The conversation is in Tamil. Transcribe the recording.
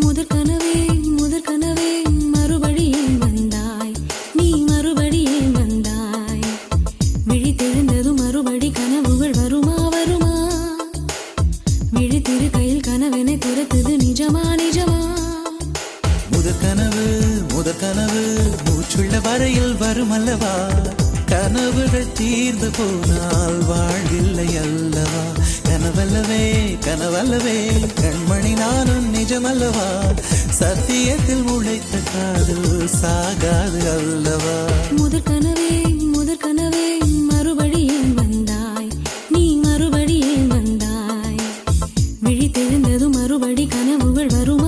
முதற் கனவே முதற் கனவே மறுபடியும் வந்தாய், நீ மறுபடியும் வந்தாய். விழித்தெழுந்ததும் மறுபடி கனவுகள் வருமா வருமா? விழித்திரு கையில் கனவென துரத்துது நிஜமா நிஜமா? முதற் கனவு மூச்சுள்ள வரையில் வருமல்லவா? கனவுகள் தீர்ந்து போனால் வாழ்வில்லை அல்லவா? கனவல்லவே கனவல்லவே கண்மணி நானும் நிஜமல்லவா? சத்தியத்தில் உழைத்த காதல் சாகாது அல்லவா? முதற் கனவே மறுபடியும் வந்தாய், நீ மறுபடியும் வந்தாய். விழித்தெழுந்ததும் மறுபடி கனவுகள் வரும்